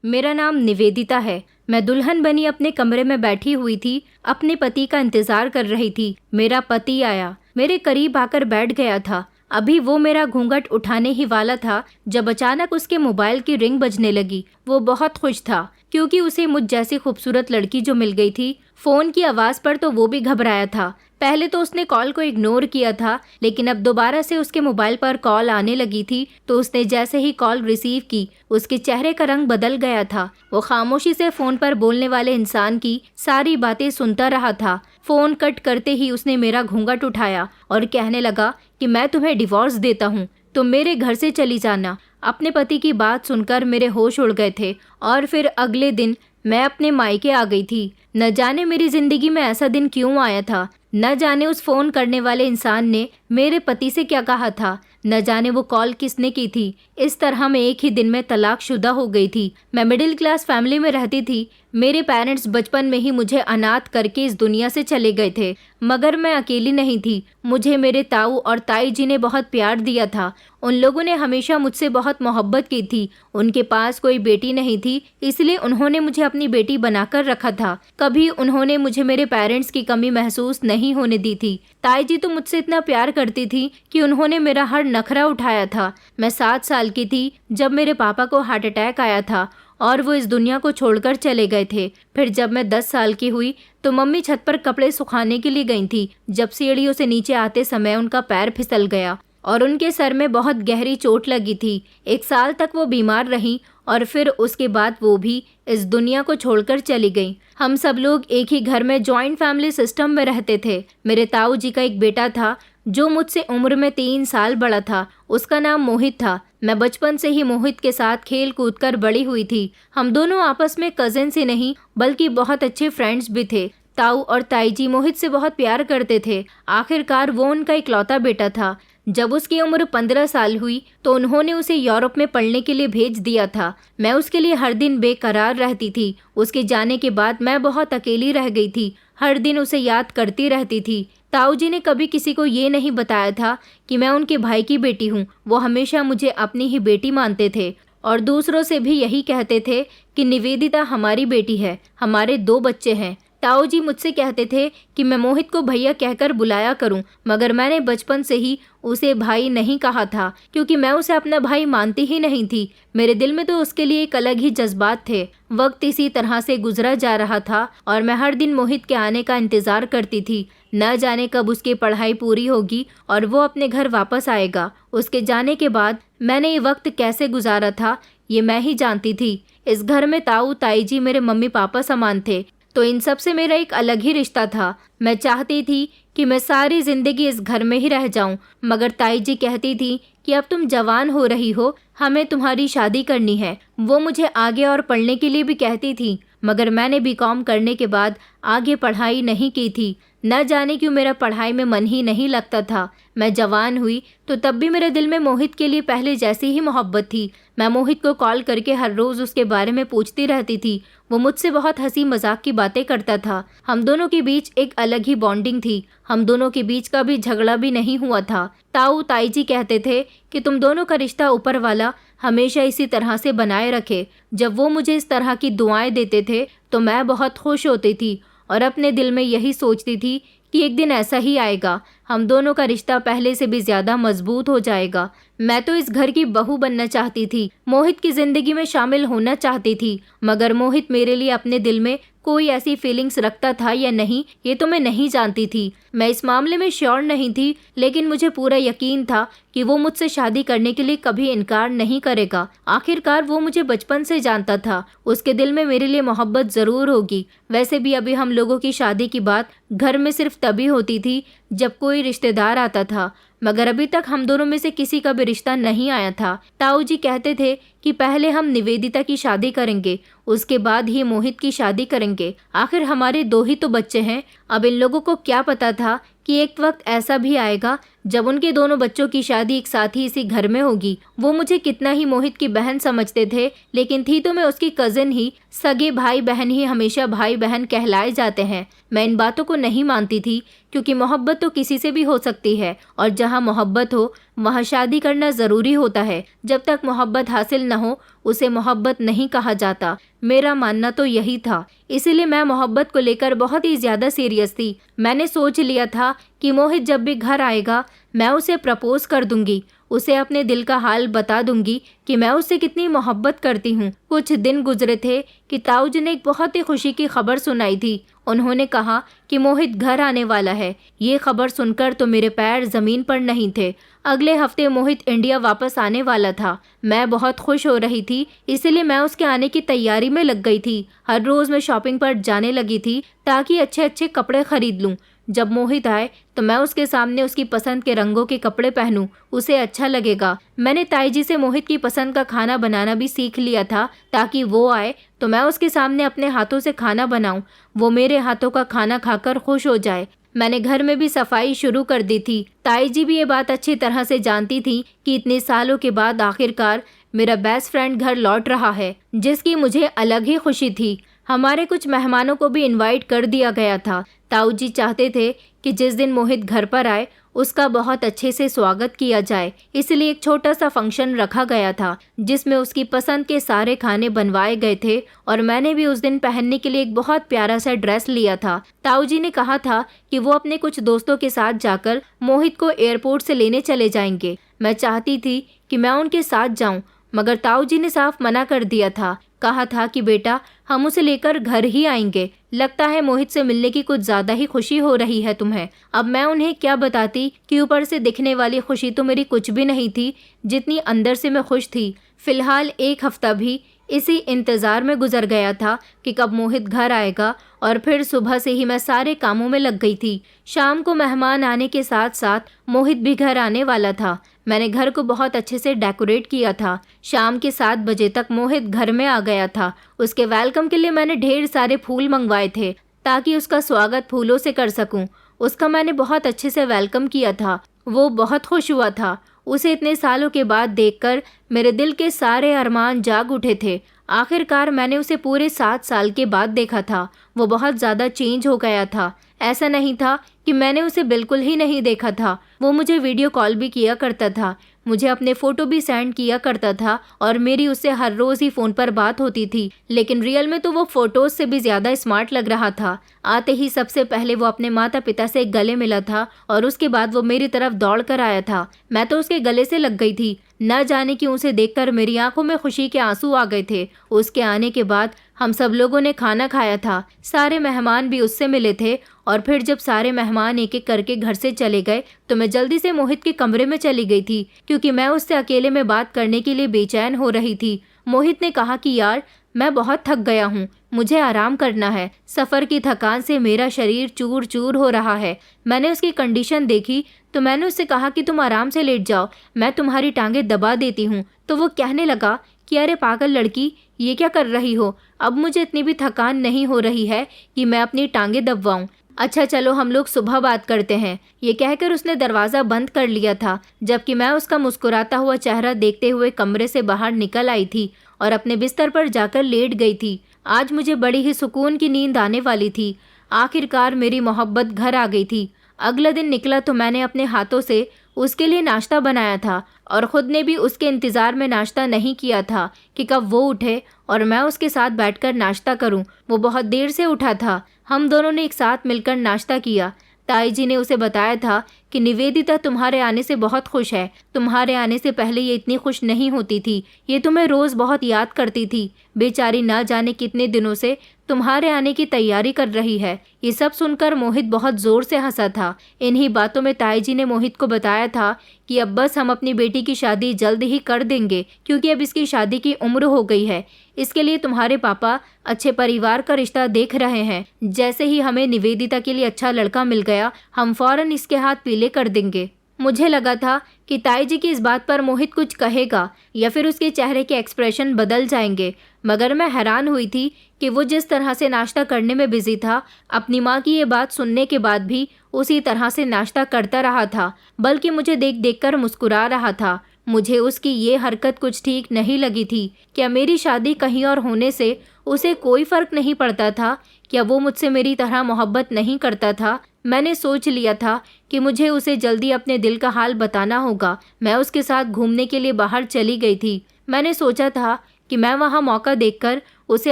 मेरा नाम निवेदिता है। मैं दुल्हन बनी अपने कमरे में बैठी हुई थी, अपने पति का इंतजार कर रही थी। मेरा पति आया, मेरे करीब आकर बैठ गया था। अभी वो मेरा घूंघट उठाने ही वाला था जब अचानक उसके मोबाइल की रिंग बजने लगी। वो बहुत खुश था क्योंकि उसे मुझ जैसी खूबसूरत लड़की जो मिल गई थी। फोन की आवाज़ पर तो वो भी घबराया था। पहले तो उसने कॉल को इग्नोर किया था, लेकिन अब दोबारा से उसके मोबाइल पर कॉल आने लगी थी तो उसने जैसे ही कॉल रिसीव की, उसके चेहरे का रंग बदल गया था। वो खामोशी से फोन पर बोलने वाले इंसान की सारी बातें सुनता रहा था। फोन कट करते ही उसने मेरा घूंघट उठाया और कहने लगा कि मैं तुम्हें डिवोर्स देता हूँ, तुम मेरे घर से चली जाना। अपने पति की बात सुनकर मेरे होश उड़ गए थे और फिर अगले दिन मैं अपने मायके आ गई थी। न जाने मेरी जिंदगी में ऐसा दिन क्यों आया था, न जाने उस फोन करने वाले इंसान ने मेरे पति से क्या कहा था, न जाने वो कॉल किसने की थी। इस तरह मैं एक ही दिन में तलाकशुदा हो गई थी। मैं मिडिल क्लास फैमिली में रहती थी। मेरे पेरेंट्स बचपन में ही मुझे अनाथ करके इस दुनिया से चले गए थे, मगर मैं अकेली नहीं थी। मुझे मेरे ताऊ और ताई जी ने बहुत प्यार दिया था। उन लोगों ने हमेशा मुझसे बहुत मोहब्बत की थी। उनके पास कोई बेटी नहीं थी, इसलिए उन्होंने मुझे अपनी बेटी बनाकर रखा था। कभी उन्होंने मुझे मेरे पेरेंट्स की कमी महसूस नहीं होने दी थी। ताई जी तो मुझसे इतना प्यार करती थी कि उन्होंने मेरा हर नखरा उठाया था। मैं 7 साल की थी जब मेरे पापा को हार्ट अटैक आया था और वो इस दुनिया को छोड़कर चले गए थे। फिर जब मैं 10 साल की हुई तो मम्मी छत पर कपड़े सुखाने के लिए गई थी। जब सीढ़ियों से नीचे आते समय उनका पैर फिसल गया और उनके सर में बहुत गहरी चोट लगी थी। 1 साल तक वो बीमार रही और फिर उसके बाद वो भी इस दुनिया को छोड़कर चली गई। हम सब लोग एक ही घर में जॉइंट फैमिली सिस्टम में रहते थे। मेरे ताऊ जी का एक बेटा था जो मुझसे उम्र में 3 साल बड़ा था। उसका नाम मोहित था। मैं बचपन से ही मोहित के साथ खेल कूद कर बड़ी हुई थी। हम दोनों आपस में कजिन ही नहीं बल्कि बहुत अच्छे फ्रेंड्स भी थे। ताऊ और ताई जी मोहित से बहुत प्यार करते थे। आखिरकार वो उनका इकलौता बेटा था। जब उसकी उम्र 15 साल हुई तो उन्होंने उसे यूरोप में पढ़ने के लिए भेज दिया था। मैं उसके लिए हर दिन बेकरार रहती थी। उसके जाने के बाद मैं बहुत अकेली रह गई थी। हर दिन उसे याद करती रहती थी। ताऊ जी ने कभी किसी को ये नहीं बताया था कि मैं उनके भाई की बेटी हूँ। वो हमेशा मुझे अपनी ही बेटी मानते थे और दूसरों से भी यही कहते थे कि निवेदिता हमारी बेटी है, हमारे 2 बच्चे हैं। ताऊ जी मुझसे कहते थे कि मैं मोहित को भैया कहकर बुलाया करूं, मगर मैंने बचपन से ही उसे भाई नहीं कहा था क्योंकि मैं उसे अपना भाई मानती ही नहीं थी। मेरे दिल में तो उसके लिए एक अलग ही जज्बात थे। वक्त इसी तरह से गुजरा जा रहा था और मैं हर दिन मोहित के आने का इंतजार करती थी। न जाने कब उसकी पढ़ाई पूरी होगी और वो अपने घर वापस आएगा। उसके जाने के बाद मैंने ये वक्त कैसे गुजारा था ये मैं ही जानती थी। इस घर में ताऊ ताई जी मेरे मम्मी पापा समान थे, तो इन सब से मेरा एक अलग ही रिश्ता था। मैं चाहती थी कि मैं सारी जिंदगी इस घर में ही रह जाऊं, मगर ताई जी कहती थी कि अब तुम जवान हो रही हो, हमें तुम्हारी शादी करनी है। वो मुझे आगे और पढ़ने के लिए भी कहती थी, मगर मैंने बीकॉम करने के बाद आगे पढ़ाई नहीं की थी। न जाने क्यों मेरा पढ़ाई में मन ही नहीं लगता था। मैं जवान हुई तो तब भी मेरे दिल में मोहित के लिए पहले जैसी ही मोहब्बत थी। मैं मोहित को कॉल करके हर रोज़ उसके बारे में पूछती रहती थी। वो मुझसे बहुत हंसी मजाक की बातें करता था। हम दोनों के बीच एक अलग ही बॉन्डिंग थी। हम दोनों के बीच कभी झगड़ा भी नहीं हुआ था। ताऊ ताई जी कहते थे कि तुम दोनों का रिश्ता ऊपर वाला हमेशा इसी तरह से बनाए रखे। जब वो मुझे इस तरह की दुआएं देते थे तो मैं बहुत खुश होती थी और अपने दिल में यही सोचती थी कि एक दिन ऐसा ही आएगा, हम दोनों का रिश्ता पहले से भी ज्यादा मजबूत हो जाएगा। मैं तो इस घर की बहू बनना चाहती थी, मोहित की जिंदगी में शामिल होना चाहती थी, मगर मोहित मेरे लिए अपने दिल में कोई ऐसी फीलिंग्स रखता था या नहीं ये तो मैं नहीं जानती थी। मैं इस मामले में श्योर नहीं थी, लेकिन मुझे पूरा यकीन था कि वो मुझसे शादी करने के लिए कभी इनकार नहीं करेगा। आखिरकार वो मुझे बचपन से जानता था, उसके दिल में मेरे लिए मोहब्बत जरूर होगी। वैसे भी अभी हम लोगों की शादी की बात घर में सिर्फ तभी होती थी जब कोई रिश्तेदार आता था, मगर अभी तक हम दोनों में से किसी का भी रिश्ता नहीं आया था। ताऊ जी कहते थे कि पहले हम निवेदिता की शादी करेंगे, उसके बाद ही मोहित की शादी करेंगे। आखिर हमारे 2 ही तो बच्चे हैं। अब इन लोगों को क्या पता था कि एक वक्त ऐसा भी आएगा जब उनके दोनों बच्चों की शादी एक साथ ही इसी घर में होगी। वो मुझे कितना ही मोहित की बहन समझते थे, लेकिन थी तो मैं उसकी कजिन ही। सगे भाई बहन ही हमेशा भाई बहन कहलाए जाते हैं। मैं इन बातों को नहीं मानती थी, क्योंकि मोहब्बत तो किसी से भी हो सकती है, और जहाँ मोहब्बत हो वहाँ शादी करना ज़रूरी होता है। जब तक मोहब्बत हासिल न हो उसे मोहब्बत नहीं कहा जाता। मेरा मानना तो यही था, इसीलिए मैं मोहब्बत को लेकर बहुत ही ज़्यादा सीरियस थी। मैंने सोच लिया था कि मोहित जब भी घर आएगा मैं उसे प्रपोज कर दूंगी, उसे अपने दिल का हाल बता दूंगी कि मैं उससे कितनी मोहब्बत करती हूँ। कुछ दिन गुजरे थे कि ताऊजी ने एक बहुत ही खुशी की खबर सुनाई थी। उन्होंने कहा कि मोहित घर आने वाला है। ये खबर सुनकर तो मेरे पैर ज़मीन पर नहीं थे। अगले हफ्ते मोहित इंडिया वापस आने वाला था। मैं बहुत खुश हो रही थी, इसलिए मैं उसके आने की तैयारी में लग गई थी। हर रोज़ मैं शॉपिंग पर जाने लगी थी ताकि अच्छे अच्छे कपड़े खरीद लूँ। जब मोहित आए तो मैं उसके सामने उसकी पसंद के रंगों के कपड़े पहनूं, उसे अच्छा लगेगा। मैंने ताईजी से मोहित की पसंद का खाना बनाना भी सीख लिया था, ताकि वो आए तो मैं उसके सामने अपने हाथों से खाना बनाऊं, वो मेरे हाथों का खाना खाकर खुश हो जाए। मैंने घर में भी सफाई शुरू कर दी थी। ताईजी भी ये बात अच्छी तरह से जानती थी कि इतने सालों के बाद आखिरकार मेरा बेस्ट फ्रेंड घर लौट रहा है, जिसकी मुझे अलग ही खुशी थी। हमारे कुछ मेहमानों को भी इनवाइट कर दिया गया था। ताऊजी चाहते थे कि जिस दिन मोहित घर पर आए उसका बहुत अच्छे से स्वागत किया जाए, इसलिए एक छोटा सा फंक्शन रखा गया था जिसमें उसकी पसंद के सारे खाने बनवाए गए थे, और मैंने भी उस दिन पहनने के लिए एक बहुत प्यारा सा ड्रेस लिया था। ताऊजी ने कहा था कि वो अपने कुछ दोस्तों के साथ जाकर मोहित को एयरपोर्ट से लेने चले जाएंगे। मैं चाहती थी कि मैं उनके साथ जाऊं, मगर ताऊजी ने साफ मना कर दिया था। कहा था कि बेटा हम उसे लेकर घर ही आएंगे। लगता है मोहित से मिलने की कुछ ज़्यादा ही खुशी हो रही है तुम्हें। अब मैं उन्हें क्या बताती कि ऊपर से दिखने वाली खुशी तो मेरी कुछ भी नहीं थी, जितनी अंदर से मैं खुश थी। फिलहाल एक हफ्ता भी इसी इंतज़ार में गुजर गया था कि कब मोहित घर आएगा, और फिर सुबह से ही मैं सारे कामों में लग गई थी। शाम को मेहमान आने के साथ साथ मोहित भी घर आने वाला था। मैंने घर को बहुत अच्छे से डेकोरेट किया था। शाम के 7 बजे तक मोहित घर में आ गया था। उसके वेलकम के लिए मैंने ढेर सारे फूल मंगवाए थे ताकि उसका स्वागत फूलों से कर सकूं। उसका मैंने बहुत अच्छे से वेलकम किया था। वो बहुत खुश हुआ था। उसे इतने सालों के बाद देखकर मेरे दिल के सारे अरमान जाग उठे थे। आखिरकार मैंने उसे पूरे 7 साल के बाद देखा था। वो बहुत ज़्यादा चेंज हो गया था। ऐसा नहीं था कि मैंने उसे बिल्कुल ही नहीं देखा था। वो मुझे वीडियो कॉल भी किया करता था, मुझे अपने फ़ोटो भी सेंड किया करता था, और मेरी उससे हर रोज़ ही फ़ोन पर बात होती थी। लेकिन रियल में तो वो फ़ोटोज़ से भी ज़्यादा स्मार्ट लग रहा था। आते ही सबसे पहले वो अपने माता पिता से गले मिला था, और उसके बाद वो मेरी तरफ दौड़ कर आया था। मैं तो उसके गले से लग गई थी। न जाने कि उसे देखकर मेरी आंखों में खुशी के आंसू आ गए थे। उसके आने के बाद हम सब लोगों ने खाना खाया था। सारे मेहमान भी उससे मिले थे, और फिर जब सारे मेहमान एक एक करके घर से चले गए तो मैं जल्दी से मोहित के कमरे में चली गई थी, क्योंकि मैं उससे अकेले में बात करने के लिए बेचैन हो रही थी। मोहित ने कहा कि यार मैं बहुत थक गया हूँ, मुझे आराम करना है। सफ़र की थकान से मेरा शरीर चूर चूर हो रहा है। मैंने उसकी कंडीशन देखी तो मैंने उससे कहा कि तुम आराम से लेट जाओ, मैं तुम्हारी टांगें दबा देती हूँ। तो वो कहने लगा कि अरे पागल लड़की, ये क्या कर रही हो? अब मुझे इतनी भी थकान नहीं हो रही है कि मैं अपनी टांगें दबवाऊँ। अच्छा चलो हम लोग सुबह बात करते हैं। ये कहकर उसने दरवाज़ा बंद कर लिया था, जबकि मैं उसका मुस्कुराता हुआ चेहरा देखते हुए कमरे से बाहर निकल आई थी और अपने बिस्तर पर जाकर लेट गई थी। आज मुझे बड़ी ही सुकून की नींद आने वाली थी। आखिरकार मेरी मोहब्बत घर आ गई थी। अगला दिन निकला तो मैंने अपने हाथों से उसके लिए नाश्ता बनाया था, और ख़ुद ने भी उसके इंतज़ार में नाश्ता नहीं किया था कि कब वो उठे और मैं उसके साथ बैठकर नाश्ता करूं। वो बहुत देर से उठा था। हम दोनों ने एक साथ मिलकर नाश्ता किया। ताई जी ने उसे बताया था कि निवेदिता तुम्हारे आने से बहुत खुश है। तुम्हारे आने से पहले ये इतनी खुश नहीं होती थी। ये तुम्हें रोज़ बहुत याद करती थी। बेचारी ना जाने कितने दिनों से तुम्हारे आने की तैयारी कर रही है। ये सब सुनकर मोहित बहुत ज़ोर से हंसा था। इन्हीं बातों में ताई जी ने मोहित को बताया था कि अब बस हम अपनी बेटी की शादी जल्द ही कर देंगे, क्योंकि अब इसकी शादी की उम्र हो गई है। इसके लिए तुम्हारे पापा अच्छे परिवार का रिश्ता देख रहे हैं। जैसे ही हमें निवेदिता के लिए अच्छा लड़का मिल गया, हम फौरन इसके हाथ पीले कर देंगे। मुझे लगा था कि ताई जी की इस बात पर मोहित कुछ कहेगा या फिर उसके चेहरे के एक्सप्रेशन बदल जाएंगे, मगर मैं हैरान हुई थी कि वो जिस तरह से नाश्ता करने में बिजी था, अपनी माँ की ये बात सुनने के बाद भी उसी तरह से नाश्ता करता रहा था, बल्कि मुझे देख देख कर मुस्कुरा रहा था। मुझे उसकी ये हरकत कुछ ठीक नहीं लगी थी। क्या मेरी शादी कहीं और होने से उसे कोई फर्क नहीं पड़ता था? क्या वो मुझसे मेरी तरह मोहब्बत नहीं करता था? मैंने सोच लिया था कि मुझे उसे जल्दी अपने दिल का हाल बताना होगा। मैं उसके साथ घूमने के लिए बाहर चली गई थी। मैंने सोचा था कि मैं वहाँ मौका देखकर उसे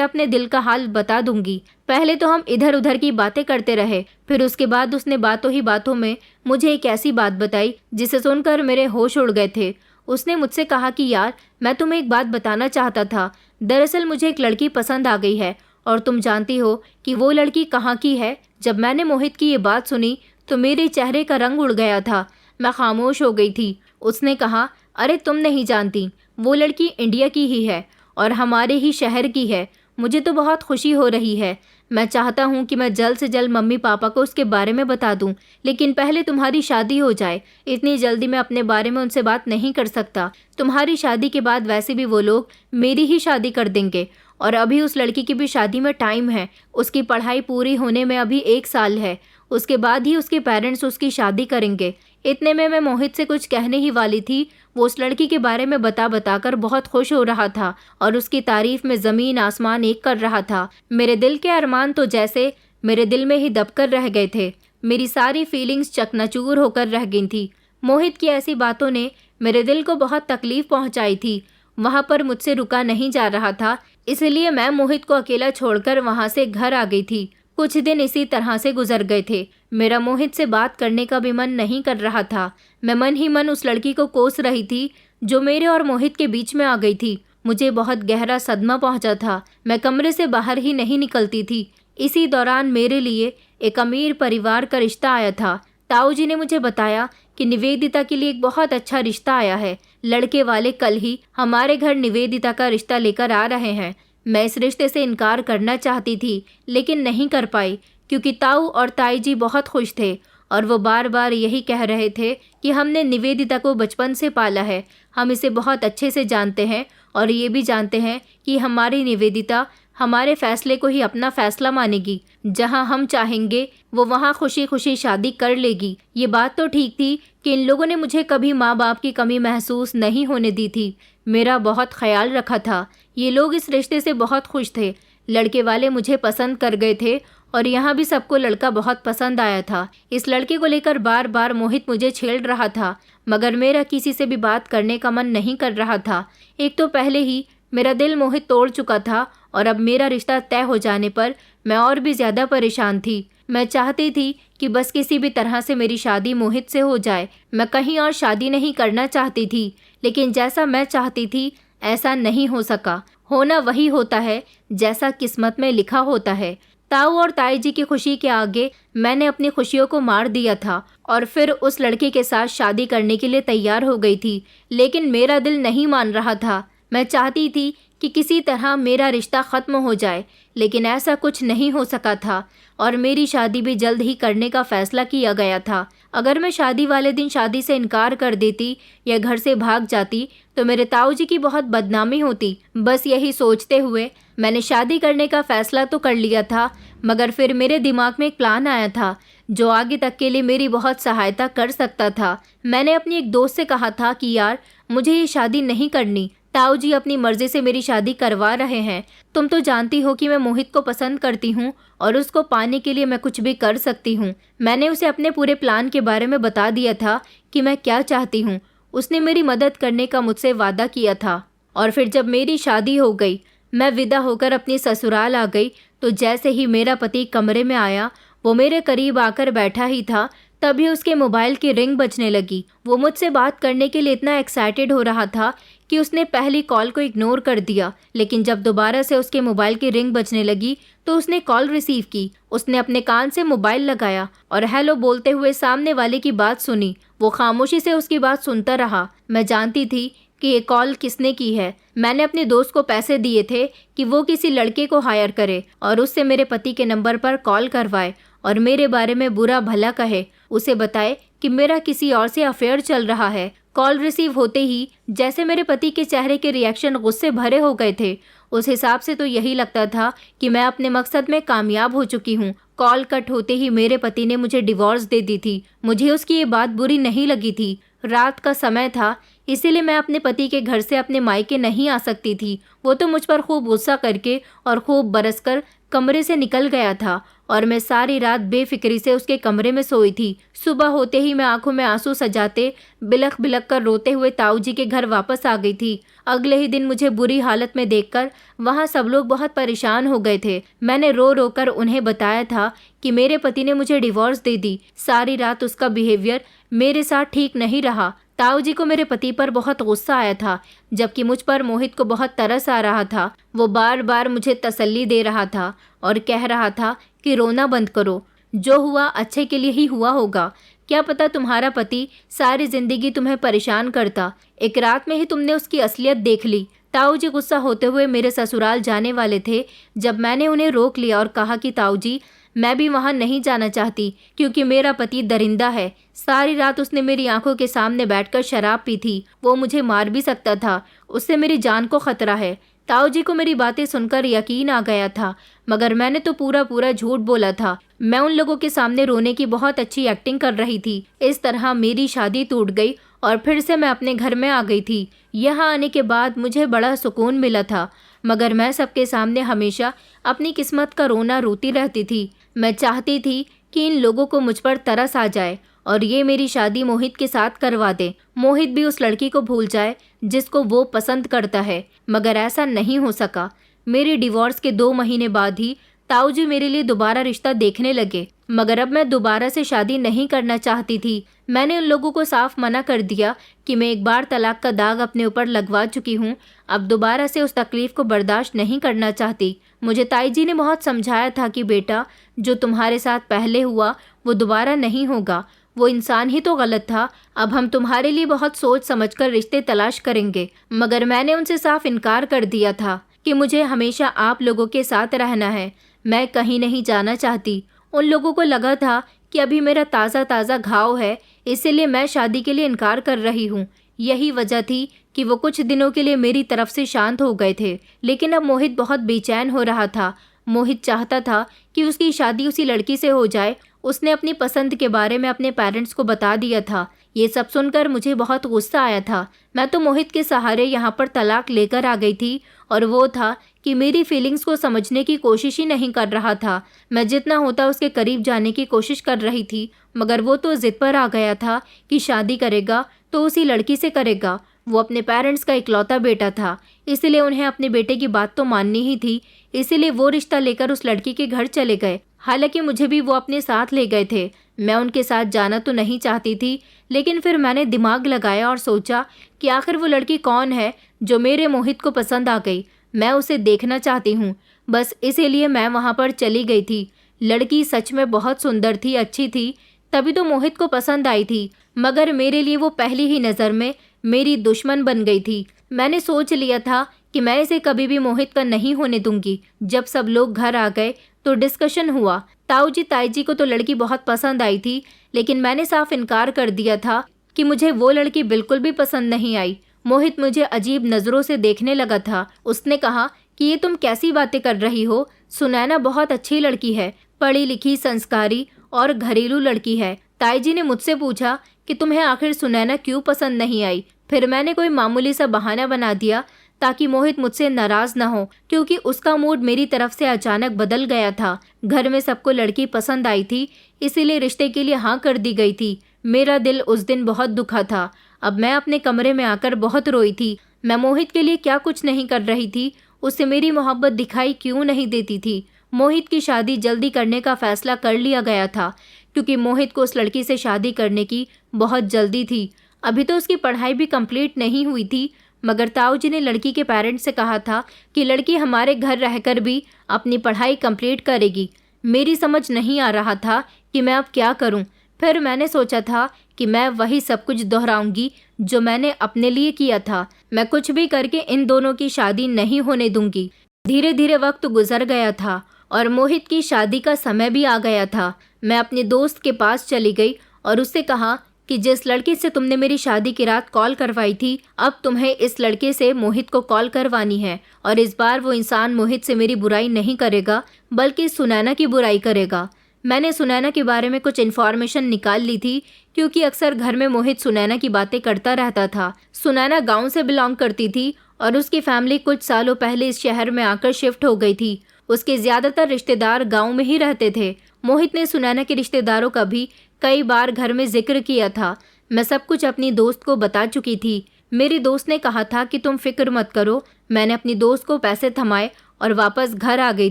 अपने दिल का हाल बता दूंगी। पहले तो हम इधर उधर की बातें करते रहे, फिर उसके बाद उसने बातों ही बातों में मुझे एक ऐसी बात बताई जिसे सुनकर मेरे होश उड़ गए थे। उसने मुझसे कहा कि यार, मैं तुम्हें एक बात बताना चाहता था। दरअसल मुझे एक लड़की पसंद आ गई है और तुम जानती हो कि वो लड़की कहाँ की है। जब मैंने मोहित की ये बात सुनी तो मेरे चेहरे का रंग उड़ गया था। मैं खामोश हो गई थी। उसने कहा, अरे तुम नहीं जानती, वो लड़की इंडिया की ही है और हमारे ही शहर की है। मुझे तो बहुत खुशी हो रही है। मैं चाहता हूँ कि मैं जल्द से जल्द मम्मी पापा को उसके बारे में बता दूँ, लेकिन पहले तुम्हारी शादी हो जाए। इतनी जल्दी मैं अपने बारे में उनसे बात नहीं कर सकता। तुम्हारी शादी के बाद वैसे भी वो लोग मेरी ही शादी कर देंगे और अभी उस लड़की की भी शादी में टाइम है। उसकी पढ़ाई पूरी होने में अभी 1 साल है। उसके बाद ही उसके पेरेंट्स उसकी शादी करेंगे। इतने में मैं मोहित से कुछ कहने ही वाली थी। वो उस लड़की के बारे में बताकर बहुत खुश हो रहा था और उसकी तारीफ में ज़मीन आसमान एक कर रहा था। मेरे दिल के अरमान तो जैसे मेरे दिल में ही दबकर रह गए थे। मेरी सारी फीलिंग्स चकनाचूर होकर रह गई थी। मोहित की ऐसी बातों ने मेरे दिल को बहुत तकलीफ पहुंचाई थी। वहाँ पर मुझसे रुका नहीं जा रहा था, इसलिए मैं मोहित को अकेला छोड़कर वहाँ से घर आ गई थी। कुछ दिन इसी तरह से गुजर गए थे। मेरा मोहित से बात करने का भी मन नहीं कर रहा था। मैं मन ही मन उस लड़की को कोस रही थी जो मेरे और मोहित के बीच में आ गई थी। मुझे बहुत गहरा सदमा पहुंचा था। मैं कमरे से बाहर ही नहीं निकलती थी। इसी दौरान मेरे लिए एक अमीर परिवार का रिश्ता आया था। ताऊ जी ने मुझे बताया कि निवेदिता के लिए एक बहुत अच्छा रिश्ता आया है। लड़के वाले कल ही हमारे घर निवेदिता का रिश्ता लेकर आ रहे हैं। मैं इस रिश्ते से इनकार करना चाहती थी, लेकिन नहीं कर पाई क्योंकि ताऊ और ताई जी बहुत खुश थे और वो बार बार यही कह रहे थे कि हमने निवेदिता को बचपन से पाला है, हम इसे बहुत अच्छे से जानते हैं और ये भी जानते हैं कि हमारी निवेदिता हमारे फैसले को ही अपना फैसला मानेगी। जहां हम चाहेंगे वो वहां खुशी खुशी शादी कर लेगी। ये बात तो ठीक थी कि इन लोगों ने मुझे कभी माँ बाप की कमी महसूस नहीं होने दी थी। मेरा बहुत ख्याल रखा था। ये लोग इस रिश्ते से बहुत खुश थे। लड़के वाले मुझे पसंद कर गए थे और यहाँ भी सबको लड़का बहुत पसंद आया था। इस लड़के को लेकर बार बार मोहित मुझे छेड़ रहा था, मगर मेरा किसी से भी बात करने का मन नहीं कर रहा था। एक तो पहले ही मेरा दिल मोहित तोड़ चुका था और अब मेरा रिश्ता तय हो जाने पर मैं और भी ज़्यादा परेशान थी। मैं चाहती थी कि बस किसी भी तरह से मेरी शादी मोहित से हो जाए। मैं कहीं और शादी नहीं करना चाहती थी, लेकिन जैसा मैं चाहती थी ऐसा नहीं हो सका। होना वही होता है जैसा किस्मत में लिखा होता है। ताऊ और ताई जी की खुशी के आगे मैंने अपनी खुशियों को मार दिया था और फिर उस लड़के के साथ शादी करने के लिए तैयार हो गई थी, लेकिन मेरा दिल नहीं मान रहा था। मैं चाहती थी कि किसी तरह मेरा रिश्ता ख़त्म हो जाए, लेकिन ऐसा कुछ नहीं हो सका था और मेरी शादी भी जल्द ही करने का फ़ैसला किया गया था। अगर मैं शादी वाले दिन शादी से इनकार कर देती या घर से भाग जाती तो मेरे ताऊ जी की बहुत बदनामी होती। बस यही सोचते हुए मैंने शादी करने का फ़ैसला तो कर लिया था, मगर फिर मेरे दिमाग में एक प्लान आया था जो आगे तक के लिए मेरी बहुत सहायता कर सकता था। मैंने अपनी एक दोस्त से कहा था कि यार, मुझे ये शादी नहीं करनी। ताऊ जी अपनी मर्जी से मेरी शादी करवा रहे हैं। तुम तो जानती हो कि मैं मोहित को पसंद करती हूँ और उसको पाने के लिए मैं कुछ भी कर सकती हूँ। मैंने उसे अपने पूरे प्लान के बारे में बता दिया था कि मैं क्या चाहती हूँ। उसने मेरी मदद करने का मुझसे वादा किया था और फिर जब मेरी शादी हो गई, मैं विदा होकर अपनी ससुराल आ गई, तो जैसे ही मेरा पति कमरे में आया, वो मेरे करीब आकर बैठा ही था, तभी उसके मोबाइल की रिंग बजने लगी। वो मुझसे बात करने के लिए इतना एक्साइटेड हो रहा था कि उसने पहली कॉल को इग्नोर कर दिया, लेकिन जब दोबारा से उसके मोबाइल की रिंग बजने लगी तो उसने कॉल रिसीव की। उसने अपने कान से मोबाइल लगाया और हेलो बोलते हुए सामने वाले की बात सुनी। वो खामोशी से उसकी बात सुनता रहा। मैं जानती थी कि ये कॉल किसने की है। मैंने अपने दोस्त को पैसे दिए थे कि वो किसी लड़के को हायर करे और उससे मेरे पति के नंबर पर कॉल करवाए और मेरे बारे में बुरा भला कहे। उसे बताए कि मेरा किसी और से अफेयर चल रहा है। कॉल रिसीव होते ही जैसे मेरे पति के चेहरे के रिएक्शन गुस्से भरे हो गए थे। उस हिसाब से तो यही लगता था कि मैं अपने मकसद में कामयाब हो चुकी हूँ। कॉल कट होते ही मेरे पति ने मुझे डिवोर्स दे दी थी। मुझे उसकी ये बात बुरी नहीं लगी थी। रात का समय था, इसीलिए मैं अपने पति के घर से अपने मायके नहीं आ सकती थी। वो तो मुझ पर खूब गुस्सा करके और खूब बरसकर कमरे से निकल गया था और मैं सारी रात बेफिक्री से उसके कमरे में सोई थी। सुबह होते ही मैं आंखों में आंसू सजाते बिलख बिलख कर रोते हुए ताऊ जी के घर वापस आ गई थी। अगले ही दिन मुझे बुरी हालत में देखकर वहाँ सब लोग बहुत परेशान हो गए थे। मैंने रो रो कर उन्हें बताया था कि मेरे पति ने मुझे डिवोर्स दे दी। सारी रात उसका बिहेवियर मेरे साथ ठीक नहीं रहा। ताऊ जी को मेरे पति पर बहुत गुस्सा आया था, जबकि मुझ पर मोहित को बहुत तरस आ रहा था। वो बार बार मुझे तसल्ली दे रहा था और कह रहा था कि रोना बंद करो, जो हुआ अच्छे के लिए ही हुआ होगा। क्या पता तुम्हारा पति सारी जिंदगी तुम्हें परेशान करता, एक रात में ही तुमने उसकी असलियत देख ली। ताऊ जी गुस्सा होते हुए मेरे ससुराल जाने वाले थे जब मैंने उन्हें रोक लिया और कहा कि ताऊ जी, मैं भी वहाँ नहीं जाना चाहती क्योंकि मेरा पति दरिंदा है। सारी रात उसने मेरी आंखों के सामने बैठकर शराब पी थी। वो मुझे मार भी सकता था, उससे मेरी जान को खतरा है। ताऊ जी को मेरी बातें सुनकर यकीन आ गया था, मगर मैंने तो पूरा पूरा झूठ बोला था। मैं उन लोगों के सामने रोने की बहुत अच्छी एक्टिंग कर रही थी। इस तरह मेरी शादी टूट गई और फिर से मैं अपने घर में आ गई थी। यहाँ आने के बाद मुझे बड़ा सुकून मिला था, मगर मैं सबके सामने हमेशा अपनी किस्मत का रोना रोती रहती थी। मैं चाहती थी कि इन लोगों को मुझ पर तरस आ जाए और ये मेरी शादी मोहित के साथ करवा दे। मोहित भी उस लड़की को भूल जाए जिसको वो पसंद करता है, मगर ऐसा नहीं हो सका। मेरे डिवोर्स के 2 महीने बाद ही ताऊ जी मेरे लिए दोबारा रिश्ता देखने लगे, मगर अब मैं दोबारा से शादी नहीं करना चाहती थी। मैंने उन लोगों को साफ मना कर दिया कि मैं एक बार तलाक का दाग अपने ऊपर लगवा चुकी हूँ, अब दोबारा से उस तकलीफ को बर्दाश्त नहीं करना चाहती। मुझे ताई जी ने बहुत समझाया था कि बेटा, जो तुम्हारे साथ पहले हुआ वो दोबारा नहीं होगा। वो इंसान ही तो गलत था। अब हम तुम्हारे लिए बहुत सोच समझकर रिश्ते तलाश करेंगे। मगर मैंने उनसे साफ इनकार कर दिया था कि मुझे हमेशा आप लोगों के साथ रहना है, मैं कहीं नहीं जाना चाहती। उन लोगों को लगा था कि अभी मेरा ताज़ा ताज़ा घाव है, इसीलिए मैं शादी के लिए इनकार कर रही हूँ। यही वजह थी कि वो कुछ दिनों के लिए मेरी तरफ से शांत हो गए थे। लेकिन अब मोहित बहुत बेचैन हो रहा था। मोहित चाहता था कि उसकी शादी उसी लड़की से हो जाए। उसने अपनी पसंद के बारे में अपने पेरेंट्स को बता दिया था। ये सब सुनकर मुझे बहुत गुस्सा आया था। मैं तो मोहित के सहारे यहाँ पर तलाक लेकर आ गई थी और वो था कि मेरी फीलिंग्स को समझने की कोशिश ही नहीं कर रहा था। मैं जितना होता उसके करीब जाने की कोशिश कर रही थी, मगर वो तो जिद पर आ गया था कि शादी करेगा तो उसी लड़की से करेगा। वो अपने पेरेंट्स का इकलौता बेटा था, इसलिए उन्हें अपने बेटे की बात तो माननी ही थी। इसीलिए वो रिश्ता लेकर उस लड़की के घर चले गए। हालांकि मुझे भी वो अपने साथ ले गए थे। मैं उनके साथ जाना तो नहीं चाहती थी, लेकिन फिर मैंने दिमाग लगाया और सोचा कि आखिर वो लड़की कौन है जो मेरे मोहित को पसंद आ गई। मैं उसे देखना चाहती हूँ, बस इसीलिए मैं वहाँ पर चली गई थी। लड़की सच में बहुत सुंदर थी, अच्छी थी, तभी तो मोहित को पसंद आई थी। मगर मेरे लिए वो पहली ही नज़र में मेरी दुश्मन बन गई थी। मैंने सोच लिया था कि मैं इसे कभी भी मोहित का नहीं होने दूंगी। जब सब लोग घर आ गए तो डिस्कशन हुआ। ताऊ जी ताई जी को तो लड़की बहुत पसंद आई थी, लेकिन मैंने साफ इनकार कर दिया था कि मुझे वो लड़की बिल्कुल भी पसंद नहीं आई। मोहित मुझे अजीब नज़रों से देखने लगा था। उसने कहा कि ये तुम कैसी बातें कर रही हो, सुनैना बहुत अच्छी लड़की है, पढ़ी लिखी, संस्कारी और घरेलू लड़की है। ताई जी ने मुझसे पूछा कि तुम्हें आखिर सुनैना क्यों पसंद नहीं आई। फिर मैंने कोई मामूली सा बहाना बना दिया ताकि मोहित मुझसे नाराज ना हो, क्योंकि उसका मूड मेरी तरफ से अचानक बदल गया था। घर में सबको लड़की पसंद आई थी, इसीलिए रिश्ते के लिए हाँ कर दी गई थी। मेरा दिल उस दिन बहुत दुखा था। अब मैं अपने कमरे में आकर बहुत रोई थी। मैं मोहित के लिए क्या कुछ नहीं कर रही थी, उससे मेरी मोहब्बत दिखाई क्यों नहीं देती थी। मोहित की शादी जल्दी करने का फैसला कर लिया गया था, क्योंकि मोहित को उस लड़की से शादी करने की बहुत जल्दी थी। अभी तो उसकी पढ़ाई भी कंप्लीट नहीं हुई थी, मगर ताऊ जी ने लड़की के पेरेंट्स से कहा था कि लड़की हमारे घर रहकर भी अपनी पढ़ाई कंप्लीट करेगी। मेरी समझ नहीं आ रहा था कि मैं अब क्या करूं। फिर मैंने सोचा था कि मैं वही सब कुछ दोहराऊंगी जो मैंने अपने लिए किया था। मैं कुछ भी करके इन दोनों की शादी नहीं होने दूंगी। धीरे धीरे वक्त गुजर गया था और मोहित की शादी का समय भी आ गया था। मैं अपने दोस्त के पास चली गई और उससे कहा कि जिस लड़के से तुमने मेरी शादी की रात कॉल करवाई थी, अब तुम्हें इस लड़के से मोहित को कॉल करवानी है, और इस बार वो इंसान मोहित से मेरी बुराई नहीं करेगा बल्कि सुनैना की बुराई करेगा। मैंने सुनैना के बारे में कुछ इन्फॉर्मेशन निकाल ली थी, क्योंकि अक्सर घर में मोहित सुनैना की बातें करता रहता था। सुनैना गांव से बिलोंग करती थी और उसकी फैमिली कुछ सालों पहले इस शहर में आकर शिफ्ट हो गई थी। उसके ज्यादातर रिश्तेदार गांव में ही रहते थे। मोहित ने सुनैना के रिश्तेदारों का भी कई बार घर में जिक्र किया था। मैं सब कुछ अपनी दोस्त को बता चुकी थी। मेरी दोस्त ने कहा था कि तुम फिक्र मत करो। मैंने अपनी दोस्त को पैसे थमाए और वापस घर आ गई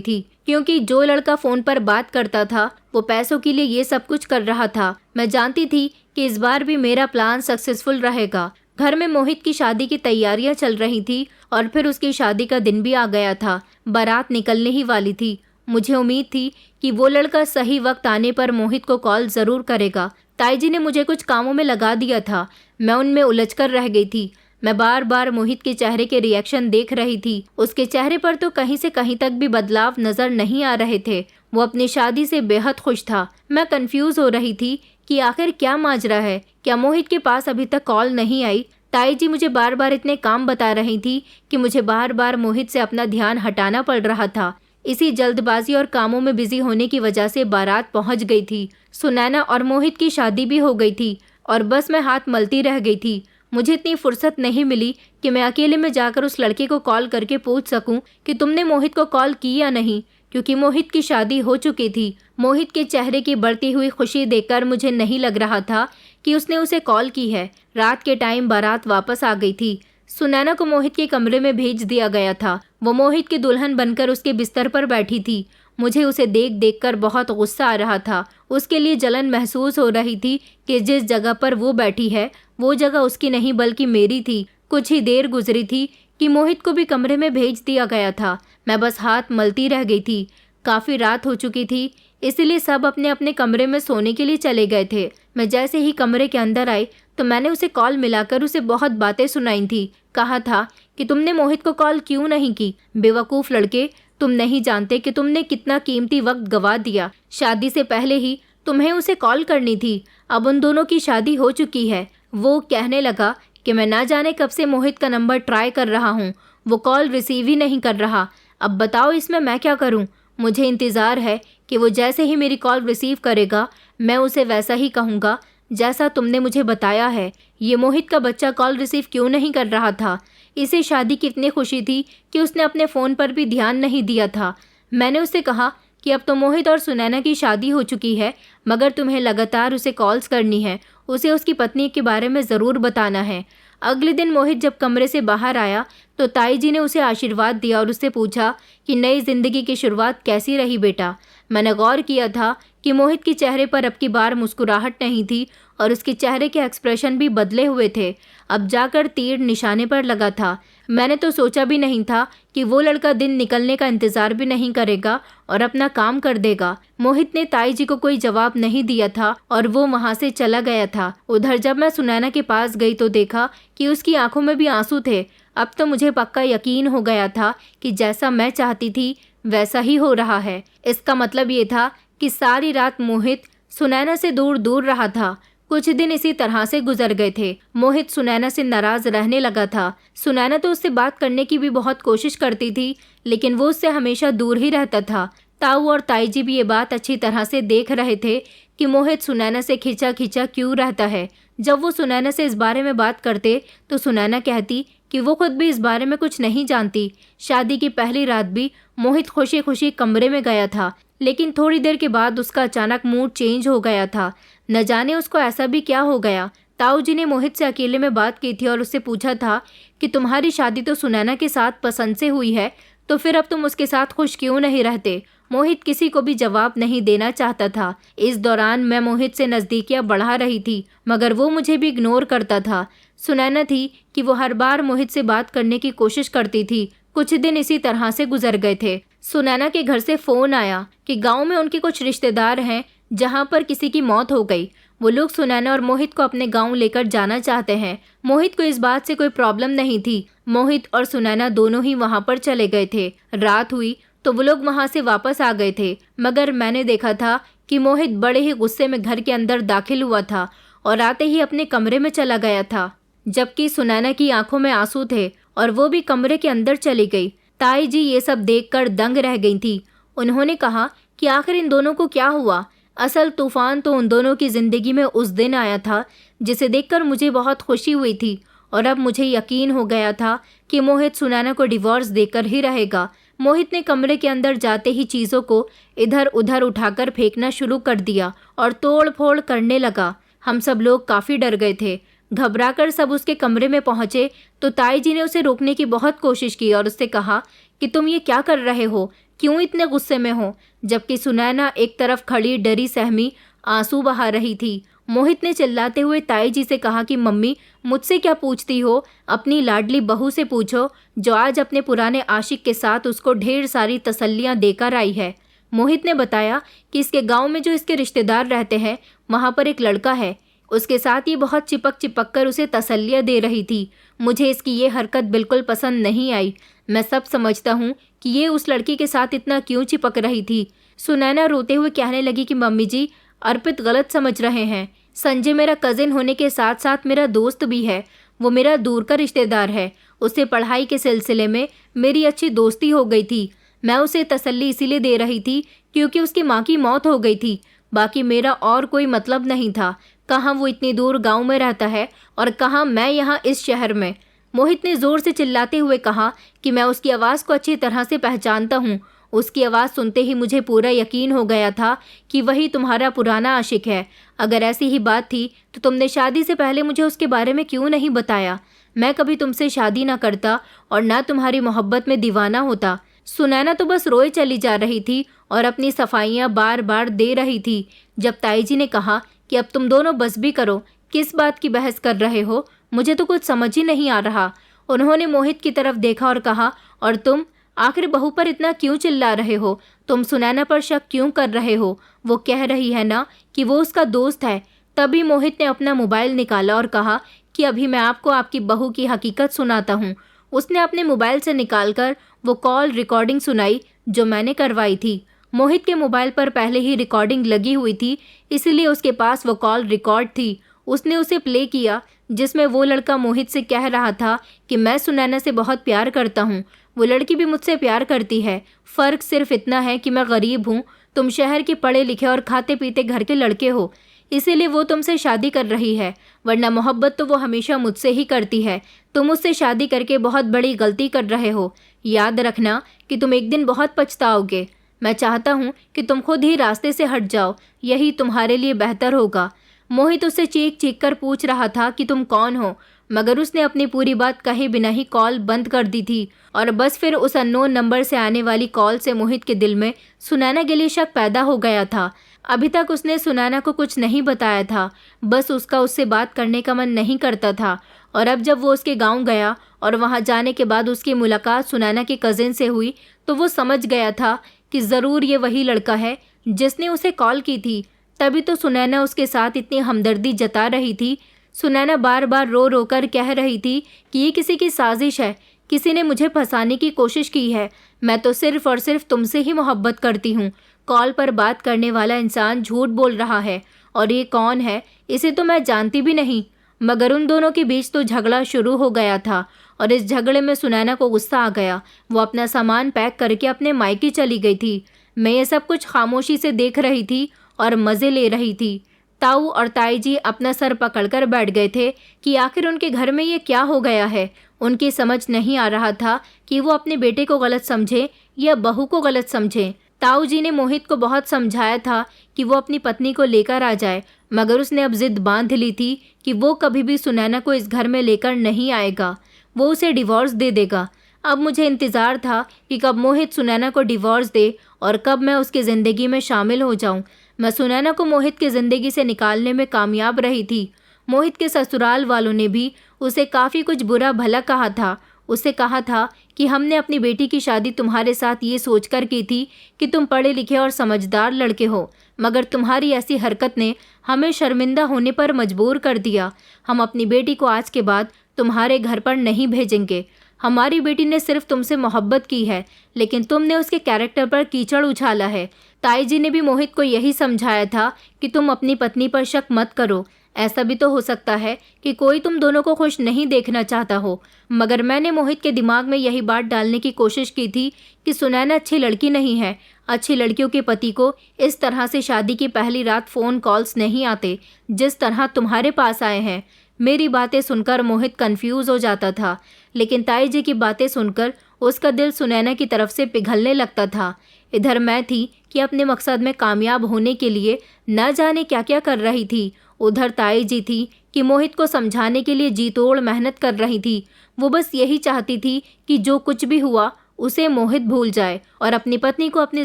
थी, क्योंकि जो लड़का फोन पर बात करता था वो पैसों के लिए ये सब कुछ कर रहा था। मैं जानती थी कि इस बार भी मेरा प्लान सक्सेसफुल रहेगा। घर में मोहित की शादी की तैयारियां चल रही थी और फिर उसकी शादी का दिन भी आ गया था। बारात निकलने ही वाली थी। मुझे उम्मीद थी कि वो लड़का सही वक्त आने पर मोहित को कॉल जरूर करेगा। ताई जी ने मुझे कुछ कामों में लगा दिया था। मैं उनमें उलझकर रह गई थी। मैं बार बार मोहित के चेहरे के रिएक्शन देख रही थी। उसके चेहरे पर तो कहीं से कहीं तक भी बदलाव नजर नहीं आ रहे थे। वो अपनी शादी से बेहद खुश था। मैं कंफ्यूज हो रही थी कि आखिर क्या माजरा है। क्या मोहित के पास अभी तक कॉल नहीं आई? ताई जी मुझे बार बार इतने काम बता रही थी कि मुझे बार बार मोहित से अपना ध्यान हटाना पड़ रहा था। इसी जल्दबाजी और कामों में बिजी होने की वजह से बारात पहुंच गई थी। सुनैना और मोहित की शादी भी हो गई थी और बस मैं हाथ मलती रह गई थी। मुझे इतनी फुर्सत नहीं मिली कि मैं अकेले में जाकर उस लड़के को कॉल करके पूछ सकूं कि तुमने मोहित को कॉल की या नहीं, क्योंकि मोहित की शादी हो चुकी थी। मोहित के चेहरे की बढ़ती हुई खुशी देखकर मुझे नहीं लग रहा था कि उसने उसे कॉल की है। रात के टाइम बारात वापस आ गई थी। सुनैना को मोहित के कमरे में भेज दिया गया था। वो मोहित की दुल्हन बनकर उसके बिस्तर पर बैठी थी। मुझे उसे देख देख कर बहुत गुस्सा आ रहा था। उसके लिए जलन महसूस हो रही थी कि जिस जगह पर वो बैठी है वो जगह उसकी नहीं बल्कि मेरी थी। कुछ ही देर गुजरी थी कि मोहित को भी कमरे में भेज दिया गया था। मैं बस हाथ मलती रह गई थी। काफ़ी रात हो चुकी थी, इसलिए सब अपने अपने कमरे में सोने के लिए चले गए थे। मैं जैसे ही कमरे के अंदर आई तो मैंने उसे कॉल मिलाकर उसे बहुत बातें सुनाई थी। कहा था कि तुमने मोहित को कॉल क्यों नहीं की? बेवकूफ़ लड़के, तुम नहीं जानते कि तुमने कितना कीमती वक्त गवा दिया। शादी से पहले ही तुम्हें उसे कॉल करनी थी। अब उन दोनों की शादी हो चुकी है। वो कहने लगा कि मैं ना जाने कब से मोहित का नंबर ट्राई कर रहा हूँ, वो कॉल रिसीव ही नहीं कर रहा। अब बताओ इसमें मैं क्या करूँ? मुझे इंतज़ार है कि वो जैसे ही मेरी कॉल रिसीव करेगा मैं उसे वैसा ही कहूँगा जैसा तुमने मुझे बताया है। ये मोहित का बच्चा कॉल रिसीव क्यों नहीं कर रहा था? इसे शादी की इतनी खुशी थी कि उसने अपने फ़ोन पर भी ध्यान नहीं दिया था। मैंने उससे कहा कि अब तो मोहित और सुनैना की शादी हो चुकी है, मगर तुम्हें लगातार उसे कॉल्स करनी है। उसे उसकी पत्नी के बारे में ज़रूर बताना है। अगले दिन मोहित जब कमरे से बाहर आया तो ताई जी ने उसे आशीर्वाद दिया और उससे पूछा कि नई ज़िंदगी की शुरुआत कैसी रही बेटा। मैंने गौर किया था कि मोहित के चेहरे पर अब की बार मुस्कुराहट नहीं थी और उसके चेहरे के एक्सप्रेशन भी बदले हुए थे। अब जाकर तीर निशाने पर लगा था। मैंने तो सोचा भी नहीं था कि वो लड़का दिन निकलने का इंतज़ार भी नहीं करेगा और अपना काम कर देगा। मोहित ने ताई जी को कोई जवाब नहीं दिया था और वो वहाँ से चला गया था। उधर जब मैं सुनैना के पास गई तो देखा कि उसकी आंखों में भी आंसू थे। अब तो मुझे पक्का यकीन हो गया था कि जैसा मैं चाहती थी वैसा ही हो रहा है। इसका मतलब ये था कि सारी रात मोहित सुनैना से दूर दूर रहा था। कुछ दिन इसी तरह से गुजर गए थे। मोहित सुनैना से नाराज रहने लगा था। सुनैना तो उससे बात करने की भी बहुत कोशिश करती थी, लेकिन वो उससे हमेशा दूर ही रहता था। ताऊ और ताई जी भी ये बात अच्छी तरह से देख रहे थे कि मोहित सुनैना से खिंचा खिंचा क्यों रहता है। जब वो सुनैना से इस बारे में बात करते तो सुनैना कहती कि वो खुद भी इस बारे में कुछ नहीं जानती। शादी की पहली रात भी मोहित खुशी खुशी कमरे में गया था, लेकिन थोड़ी देर के बाद उसका अचानक मूड चेंज हो गया था। न जाने उसको ऐसा भी क्या हो गया। ताऊ जी ने मोहित से अकेले में बात की थी और उससे पूछा था कि तुम्हारी शादी तो सुनैना के साथ पसंद से हुई है, तो फिर अब तुम उसके साथ खुश क्यों नहीं रहते? मोहित किसी को भी जवाब नहीं देना चाहता था। इस दौरान मैं मोहित से नज़दीकियां बढ़ा रही थी, मगर वो मुझे भी इग्नोर करता था। सुनैना थी कि वो हर बार मोहित से बात करने की कोशिश करती थी। कुछ दिन इसी तरह से गुजर गए थे। सुनैना के घर से फ़ोन आया कि गांव में उनके कुछ रिश्तेदार हैं जहां पर किसी की मौत हो गई। वो लोग सुनैना और मोहित को अपने गांव लेकर जाना चाहते हैं। मोहित को इस बात से कोई प्रॉब्लम नहीं थी। मोहित और सुनैना दोनों ही वहां पर चले गए थे। रात हुई तो वो लोग वहां से वापस आ गए थे, मगर मैंने देखा था कि मोहित बड़े ही गुस्से में घर के अंदर दाखिल हुआ था और आते ही अपने कमरे में चला गया था, जबकि सुनैना की आंखों में आंसू थे और वो भी कमरे के अंदर चली गई। ताई जी ये सब देखकर दंग रह गई थी। उन्होंने कहा कि आखिर इन दोनों को क्या हुआ। असल तूफान तो उन दोनों की जिंदगी में उस दिन आया था जिसे देखकर मुझे बहुत खुशी हुई थी, और अब मुझे यकीन हो गया था कि मोहित सुनैना को डिवोर्स देकर ही रहेगा। मोहित ने कमरे के अंदर जाते ही चीज़ों को इधर उधर उठाकर फेंकना शुरू कर दिया और तोड़ फोड़ करने लगा। हम सब लोग काफ़ी डर गए थे। घबराकर सब उसके कमरे में पहुंचे तो ताई जी ने उसे रोकने की बहुत कोशिश की और उससे कहा कि तुम ये क्या कर रहे हो, क्यों इतने गुस्से में हो, जबकि सुनैना एक तरफ खड़ी डरी सहमी आंसू बहा रही थी। मोहित ने चिल्लाते हुए ताई जी से कहा कि मम्मी मुझसे क्या पूछती हो, अपनी लाडली बहू से पूछो जो आज अपने पुराने आशिक के साथ उसको ढेर सारी तसल्लियां देकर आई है। मोहित ने बताया कि इसके गांव में जो इसके रिश्तेदार रहते हैं वहां पर एक लड़का है, उसके साथ ये बहुत चिपक चिपक कर उसे तसल्लियां दे रही थी। मुझे इसकी ये हरकत बिल्कुल पसंद नहीं आई। मैं सब समझता हूँ कि ये उस लड़की के साथ इतना क्यों चिपक रही थी। सुनैना रोते हुए कहने लगी कि मम्मी जी, अर्पित गलत समझ रहे हैं। संजय मेरा कजिन होने के साथ साथ मेरा दोस्त भी है। वो मेरा दूर का रिश्तेदार है। उससे पढ़ाई के सिलसिले में मेरी अच्छी दोस्ती हो गई थी। मैं उसे तसल्ली इसीलिए दे रही थी क्योंकि उसकी माँ की मौत हो गई थी। बाकी मेरा और कोई मतलब नहीं था। कहाँ वो इतनी दूर गांव में रहता है और कहाँ मैं यहाँ इस शहर में। मोहित ने जोर से चिल्लाते हुए कहा कि मैं उसकी आवाज़ को अच्छी तरह से पहचानता हूँ। उसकी आवाज़ सुनते ही मुझे पूरा यकीन हो गया था कि वही तुम्हारा पुराना आशिक है। अगर ऐसी ही बात थी तो तुमने शादी से पहले मुझे उसके बारे में क्यों नहीं बताया। मैं कभी तुमसे शादी ना करता और ना तुम्हारी मोहब्बत में दीवाना होता। सुनैना तो बस रोए चली जा रही थी और अपनी सफाइयाँ बार बार दे रही थी। जब ताई जी ने कहा कि अब तुम दोनों बस भी करो, किस बात की बहस कर रहे हो, मुझे तो कुछ समझ ही नहीं आ रहा। उन्होंने मोहित की तरफ देखा और कहा, और तुम आखिर बहू पर इतना क्यों चिल्ला रहे हो, तुम सुनैना पर शक क्यों कर रहे हो। वो कह रही है ना कि वो उसका दोस्त है। तभी मोहित ने अपना मोबाइल निकाला और कहा कि अभी मैं आपको आपकी बहू की हकीकत सुनाता हूँ। उसने अपने मोबाइल से निकालकर वो कॉल रिकॉर्डिंग सुनाई जो मैंने करवाई थी। मोहित के मोबाइल पर पहले ही रिकॉर्डिंग लगी हुई थी, इसलिए उसके पास वो कॉल रिकॉर्ड थी। उसने उसे प्ले किया जिसमें वो लड़का मोहित से कह रहा था कि मैं सुनैना से बहुत प्यार करता हूँ, वो लड़की भी मुझसे प्यार करती है। फ़र्क सिर्फ इतना है कि मैं गरीब हूँ, तुम शहर के पढ़े लिखे और खाते पीते घर के लड़के हो, इसीलिए वो तुमसे शादी कर रही है, वरना मोहब्बत तो वो हमेशा मुझसे ही करती है। तुम उससे शादी करके बहुत बड़ी गलती कर रहे हो। याद रखना कि तुम एक दिन बहुत पछताओगे। मैं चाहता हूँ कि तुम खुद ही रास्ते से हट जाओ, यही तुम्हारे लिए बेहतर होगा। मोहित उससे चीख चीख कर पूछ रहा था कि तुम कौन हो, मगर उसने अपनी पूरी बात कहे बिना ही कॉल बंद कर दी थी। और बस फिर उस अननोन नंबर से आने वाली कॉल से मोहित के दिल में सुनैना के लिए शक पैदा हो गया था। अभी तक उसने सुनैना को कुछ नहीं बताया था, बस उसका उससे बात करने का मन नहीं करता था। और अब जब वो उसके गांव गया और वहां जाने के बाद उसकी मुलाकात सुनैना के कजिन से हुई तो वो समझ गया था कि ज़रूर ये वही लड़का है जिसने उसे कॉल की थी। तभी तो सुनैना उसके साथ इतनी हमदर्दी जता रही थी। सुनैना बार बार रो रो कर कह रही थी कि ये किसी की साजिश है, किसी ने मुझे फंसाने की कोशिश की है। मैं तो सिर्फ और सिर्फ तुमसे ही मोहब्बत करती हूँ। कॉल पर बात करने वाला इंसान झूठ बोल रहा है, और ये कौन है इसे तो मैं जानती भी नहीं। मगर उन दोनों के बीच तो झगड़ा शुरू हो गया था और इस झगड़े में सुनैना को गुस्सा आ गया। वो अपना सामान पैक करके अपने मायके चली गई थी। मैं ये सब कुछ खामोशी से देख रही थी और मज़े ले रही थी। ताऊ और ताई जी अपना सर पकड़कर बैठ गए थे कि आखिर उनके घर में ये क्या हो गया है। उनकी समझ नहीं आ रहा था कि वो अपने बेटे को गलत समझे या बहू को गलत समझे। ताऊ जी ने मोहित को बहुत समझाया था कि वो अपनी पत्नी को लेकर आ जाए, मगर उसने अब जिद बांध ली थी कि वो कभी भी सुनैना को इस घर में लेकर नहीं आएगा, वो उसे डिवोर्स दे देगा। अब मुझे इंतज़ार था कि कब मोहित सुनैना को डिवोर्स दे और कब मैं उसकी ज़िंदगी में शामिल हो जाऊं। मैं सुनैना को मोहित की ज़िंदगी से निकालने में कामयाब रही थी। मोहित के ससुराल वालों ने भी उसे काफ़ी कुछ बुरा भला कहा था। उसे कहा था कि हमने अपनी बेटी की शादी तुम्हारे साथ ये सोचकर की थी कि तुम पढ़े लिखे और समझदार लड़के हो, मगर तुम्हारी ऐसी हरकत ने हमें शर्मिंदा होने पर मजबूर कर दिया। हम अपनी बेटी को आज के बाद तुम्हारे घर पर नहीं भेजेंगे। हमारी बेटी ने सिर्फ तुमसे मोहब्बत की है, लेकिन तुमने उसके कैरेक्टर पर कीचड़ उछाला है। ताई जी ने भी मोहित को यही समझाया था कि तुम अपनी पत्नी पर शक मत करो, ऐसा भी तो हो सकता है कि कोई तुम दोनों को खुश नहीं देखना चाहता हो। मगर मैंने मोहित के दिमाग में यही बात डालने की कोशिश की थी कि सुनैना अच्छी लड़की नहीं है। अच्छी लड़कियों के पति को इस तरह से शादी की पहली रात फ़ोन कॉल्स नहीं आते जिस तरह तुम्हारे पास आए हैं। मेरी बातें सुनकर मोहित कंफ्यूज हो जाता था, लेकिन ताई जी की बातें सुनकर उसका दिल सुनैना की तरफ से पिघलने लगता था। इधर मैं थी कि अपने मकसद में कामयाब होने के लिए न जाने क्या क्या कर रही थी। उधर ताई जी थी कि मोहित को समझाने के लिए जी तोड़ मेहनत कर रही थी। वो बस यही चाहती थी कि जो कुछ भी हुआ उसे मोहित भूल जाए और अपनी पत्नी को अपनी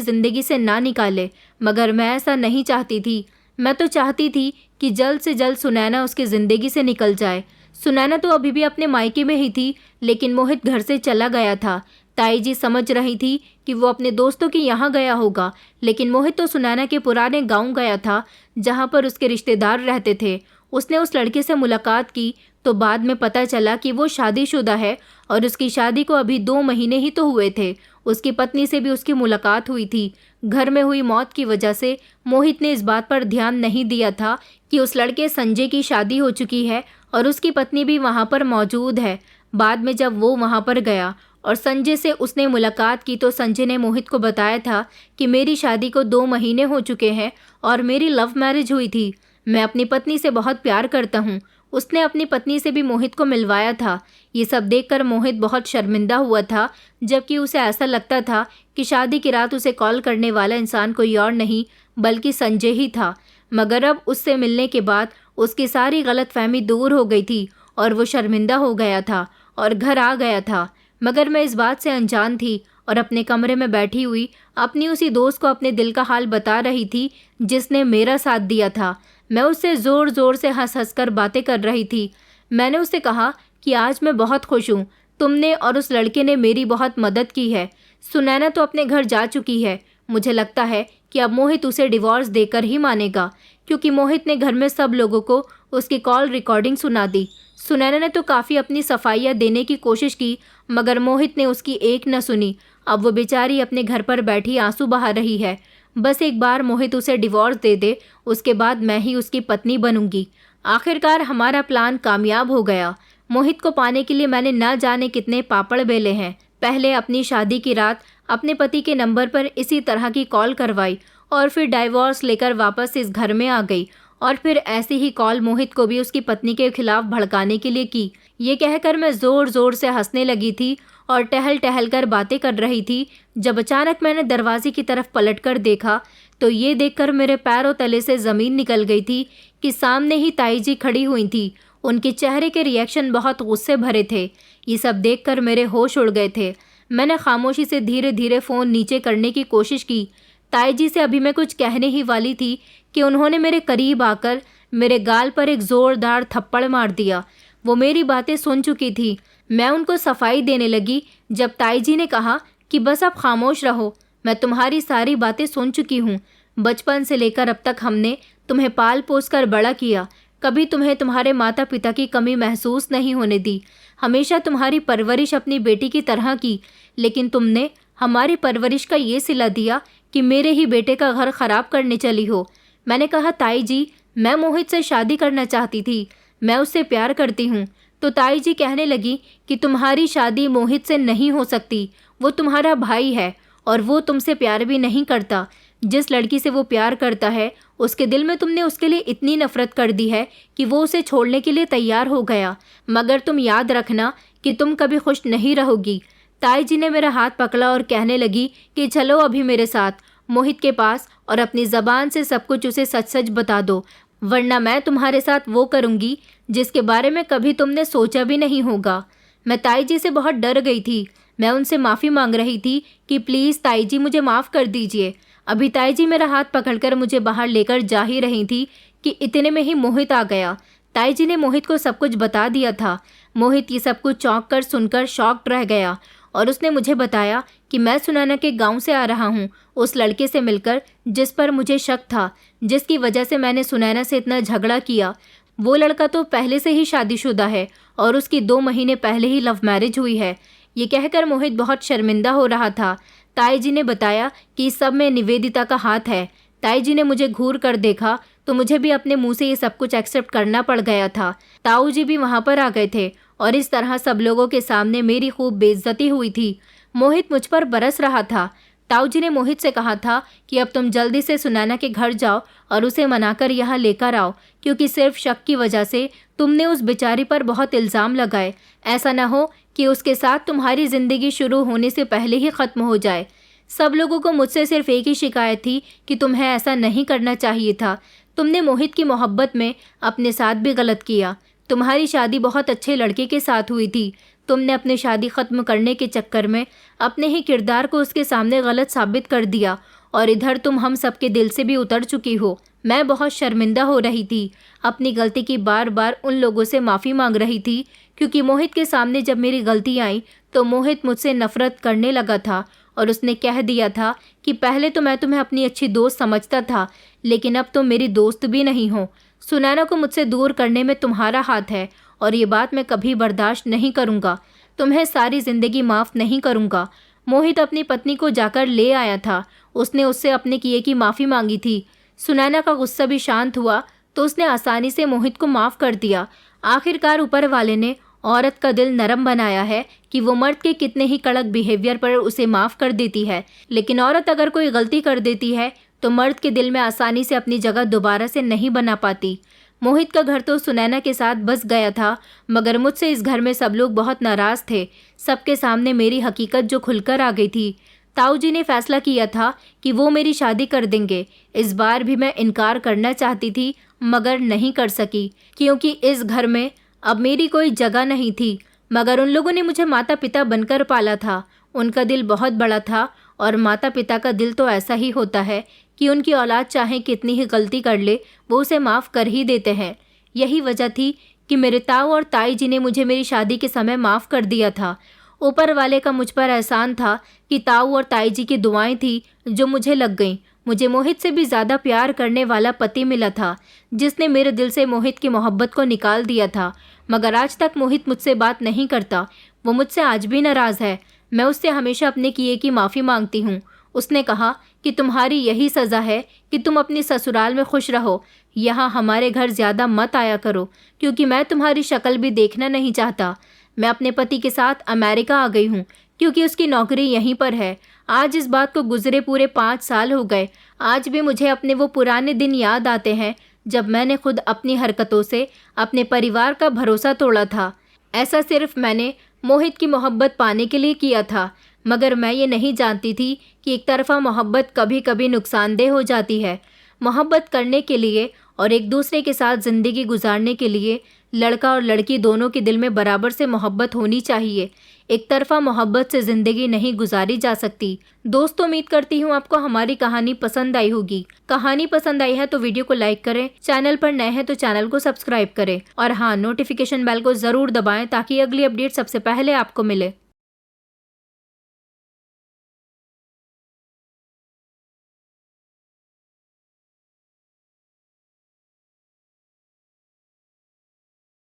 ज़िंदगी से ना निकाले। मगर मैं ऐसा नहीं चाहती थी। मैं तो चाहती थी कि जल्द से जल्द सुनैना उसकी ज़िंदगी से निकल जाए। सुनैना तो अभी भी अपने मायके में ही थी, लेकिन मोहित घर से चला गया था। ताई जी समझ रही थी कि वो अपने दोस्तों के यहाँ गया होगा, लेकिन मोहित तो सुनैना के पुराने गांव गया था जहाँ पर उसके रिश्तेदार रहते थे। उसने उस लड़के से मुलाकात की तो बाद में पता चला कि वो शादीशुदा है और उसकी शादी को अभी 2 महीने ही तो हुए थे। उसकी पत्नी से भी उसकी मुलाकात हुई थी। घर में हुई मौत की वजह से मोहित ने इस बात पर ध्यान नहीं दिया था कि उस लड़के संजय की शादी हो चुकी है और उसकी पत्नी भी वहाँ पर मौजूद है। बाद में जब वो वहाँ पर गया और संजय से उसने मुलाकात की तो संजय ने मोहित को बताया था कि मेरी शादी को 2 महीने हो चुके हैं और मेरी लव मैरिज हुई थी। मैं अपनी पत्नी से बहुत प्यार करता हूँ। उसने अपनी पत्नी से भी मोहित को मिलवाया था। ये सब देखकर मोहित बहुत शर्मिंदा हुआ था, जबकि उसे ऐसा लगता था कि शादी की रात उसे कॉल करने वाला इंसान कोई और नहीं बल्कि संजय ही था। मगर अब उससे मिलने के बाद उसकी सारी गलतफहमी दूर हो गई थी और वो शर्मिंदा हो गया था और घर आ गया था। मगर मैं इस बात से अनजान थी और अपने कमरे में बैठी हुई अपनी उसी दोस्त को अपने दिल का हाल बता रही थी जिसने मेरा साथ दिया था। मैं उससे ज़ोर ज़ोर से हंस हंस कर बातें कर रही थी। मैंने उससे कहा कि आज मैं बहुत खुश हूँ। तुमने और उस लड़के ने मेरी बहुत मदद की है। सुनैना तो अपने घर जा चुकी है। मुझे लगता है कि अब मोहित उसे डिवोर्स देकर ही मानेगा, क्योंकि मोहित ने घर में सब लोगों को उसकी कॉल रिकॉर्डिंग सुना दी। सुनैना ने तो काफ़ी अपनी सफाइयाँ देने की कोशिश की, मगर मोहित ने उसकी एक न सुनी। अब वो बेचारी अपने घर पर बैठी आंसू बहा रही है। बस एक बार मोहित उसे डिवोर्स दे दे, उसके बाद मैं ही उसकी पत्नी बनूंगी। आखिरकार हमारा प्लान कामयाब हो गया। मोहित को पाने के लिए मैंने न जाने कितने पापड़ बेले हैं। पहले अपनी शादी की रात अपने पति के नंबर पर इसी तरह की कॉल करवाई और फिर डाइवोर्स लेकर वापस इस घर में आ गई और फिर ऐसी ही कॉल मोहित को भी उसकी पत्नी के खिलाफ भड़काने के लिए की। ये कहकर मैं ज़ोर ज़ोर से हंसने लगी थी और टहल टहल कर बातें कर रही थी, जब अचानक मैंने दरवाजे की तरफ पलटकर देखा तो ये देखकर मेरे पैरों तले से ज़मीन निकल गई थी कि सामने ही ताई जी खड़ी हुई थी। उनके चेहरे के रिएक्शन बहुत गुस्से भरे थे। ये सब देखकर मेरे होश उड़ गए थे। मैंने खामोशी से धीरे धीरे फ़ोन नीचे करने की कोशिश की। ताई जी से अभी मैं कुछ कहने ही वाली थी कि उन्होंने मेरे करीब आकर मेरे गाल पर एक ज़ोरदार थप्पड़ मार दिया। वो मेरी बातें सुन चुकी थी। मैं उनको सफाई देने लगी जब ताई जी ने कहा कि बस आप खामोश रहो, मैं तुम्हारी सारी बातें सुन चुकी हूँ। बचपन से लेकर अब तक हमने तुम्हें पाल पोस कर बड़ा किया। कभी तुम्हें तुम्हारे माता पिता की कमी महसूस नहीं होने दी। हमेशा तुम्हारी परवरिश अपनी बेटी की तरह की, लेकिन तुमने हमारी परवरिश का ये सिला दिया कि मेरे ही बेटे का घर खराब करने चली हो। मैंने कहा ताई जी, मैं मोहित से शादी करना चाहती थी, मैं उससे प्यार करती हूँ। तो ताई जी कहने लगी कि तुम्हारी शादी मोहित से नहीं हो सकती, वो तुम्हारा भाई है और वो तुमसे प्यार भी नहीं करता। जिस लड़की से वो प्यार करता है उसके दिल में तुमने उसके लिए इतनी नफरत कर दी है कि वो उसे छोड़ने के लिए तैयार हो गया। मगर तुम याद रखना कि तुम कभी खुश नहीं रहोगी। ताई जी ने मेरा हाथ पकड़ा और कहने लगी कि चलो अभी मेरे साथ मोहित के पास और अपनी ज़बान से सब कुछ उसे सच सच बता दो, वरना मैं तुम्हारे साथ वो करूँगी जिसके बारे में कभी तुमने सोचा भी नहीं होगा। मैं ताई जी से बहुत डर गई थी। मैं उनसे माफ़ी मांग रही थी कि प्लीज़ ताई जी मुझे माफ़ कर दीजिए। अभी ताई जी मेरा हाथ पकड़कर मुझे बाहर लेकर जा ही रही थी कि इतने में ही मोहित आ गया। ताई जी ने मोहित को सब कुछ बता दिया था। मोहित ये सब कुछ चौंक कर सुनकर शॉक्ड रह गया और उसने मुझे बताया कि मैं सुनैना के गांव से आ रहा हूं, उस लड़के से मिलकर जिस पर मुझे शक था, जिसकी वजह से मैंने सुनैना से इतना झगड़ा किया। वो लड़का तो पहले से ही शादीशुदा है और उसकी 2 महीने पहले ही लव मैरिज हुई है। ये कहकर मोहित बहुत शर्मिंदा हो रहा था। ताई जी ने बताया कि इस सब में निवेदिता का हाथ है। ताई जी ने मुझे घूर कर देखा तो मुझे भी अपने मुंह से ये सब कुछ एक्सेप्ट करना पड़ गया था। ताऊ जी भी वहाँ पर आ गए थे और इस तरह सब लोगों के सामने मेरी खूब बेइज्जती हुई थी। मोहित मुझ पर बरस रहा था। ताऊ जी ने मोहित से कहा था कि अब तुम जल्दी से सुनैना के घर जाओ और उसे मनाकर यहाँ लेकर आओ, क्योंकि सिर्फ शक की वजह से तुमने उस बेचारी पर बहुत इल्ज़ाम लगाए। ऐसा न हो कि उसके साथ तुम्हारी ज़िंदगी शुरू होने से पहले ही ख़त्म हो जाए। सब लोगों को मुझसे सिर्फ एक ही शिकायत थी कि तुम्हें ऐसा नहीं करना चाहिए था। तुमने मोहित की मोहब्बत में अपने साथ भी गलत किया। तुम्हारी शादी बहुत अच्छे लड़के के साथ हुई थी। तुमने अपनी शादी ख़त्म करने के चक्कर में अपने ही किरदार को उसके सामने गलत साबित कर दिया और इधर तुम हम सबके दिल से भी उतर चुकी हो। मैं बहुत शर्मिंदा हो रही थी। अपनी गलती की बार बार उन लोगों से माफ़ी मांग रही थी, क्योंकि मोहित के सामने जब मेरी गलती आई तो मोहित मुझसे नफ़रत करने लगा था और उसने कह दिया था कि पहले तो मैं तुम्हें अपनी अच्छी दोस्त समझता था, लेकिन अब तुम मेरी दोस्त भी नहीं हो। सुनैना को मुझसे दूर करने में तुम्हारा हाथ है और ये बात मैं कभी बर्दाश्त नहीं करूँगा। तुम्हें सारी ज़िंदगी माफ़ नहीं करूँगा। मोहित अपनी पत्नी को जाकर ले आया था। उसने उससे अपने किए की माफ़ी मांगी थी। सुनैना का गुस्सा भी शांत हुआ तो उसने आसानी से मोहित को माफ़ कर दिया। आखिरकार ऊपर वाले ने औरत का दिल नरम बनाया है कि वो मर्द के कितने ही कड़क बिहेवियर पर उसे माफ़ कर देती है, लेकिन औरत अगर कोई गलती कर देती है तो मर्द के दिल में आसानी से अपनी जगह दोबारा से नहीं बना पाती। मोहित का घर तो सुनैना के साथ बस गया था, मगर मुझसे इस घर में सब लोग बहुत नाराज़ थे। सबके सामने मेरी हकीकत जो खुलकर आ गई थी। ताऊ जी ने फैसला किया था कि वो मेरी शादी कर देंगे। इस बार भी मैं इनकार करना चाहती थी, मगर नहीं कर सकी, क्योंकि इस घर में अब मेरी कोई जगह नहीं थी। मगर उन लोगों ने मुझे माता पिता बनकर पाला था। उनका दिल बहुत बड़ा था और माता पिता का दिल तो ऐसा ही होता है कि उनकी औलाद चाहे कितनी ही गलती कर ले, वो उसे माफ़ कर ही देते हैं। यही वजह थी कि मेरे ताऊ और ताई जी ने मुझे मेरी शादी के समय माफ़ कर दिया था। ऊपर वाले का मुझ पर एहसान था कि ताऊ और ताई जी की दुआएं थी जो मुझे लग गईं। मुझे मोहित से भी ज़्यादा प्यार करने वाला पति मिला था, जिसने मेरे दिल से मोहित की मोहब्बत को निकाल दिया था। मगर आज तक मोहित मुझसे बात नहीं करता। वो मुझसे आज भी नाराज़ है। मैं उससे हमेशा अपने किए की माफ़ी मांगती हूँ। उसने कहा कि तुम्हारी यही सज़ा है कि तुम अपनी ससुराल में खुश रहो, यहाँ हमारे घर ज़्यादा मत आया करो, क्योंकि मैं तुम्हारी शक्ल भी देखना नहीं चाहता। मैं अपने पति के साथ अमेरिका आ गई हूँ, क्योंकि उसकी नौकरी यहीं पर है। आज इस बात को गुजरे पूरे 5 साल हो गए। आज भी मुझे अपने वो पुराने दिन याद आते हैं जब मैंने खुद अपनी हरकतों से अपने परिवार का भरोसा तोड़ा था। ऐसा सिर्फ मैंने मोहित की मोहब्बत पाने के लिए किया था, मगर मैं ये नहीं जानती थी कि एक तरफ़ा मोहब्बत कभी कभी नुकसानदेह हो जाती है। मोहब्बत करने के लिए और एक दूसरे के साथ ज़िंदगी गुजारने के लिए लड़का और लड़की दोनों के दिल में बराबर से मोहब्बत होनी चाहिए। एक तरफ़ा मोहब्बत से ज़िंदगी नहीं गुजारी जा सकती। दोस्तों, उम्मीद करती हूँ आपको हमारी कहानी पसंद आई होगी। कहानी पसंद आई है तो वीडियो को लाइक करें, चैनल पर नए हैं तो चैनल को सब्सक्राइब करें और हाँ, नोटिफिकेशन बेल को ज़रूर दबाएं ताकि अगली अपडेट सबसे पहले आपको मिले।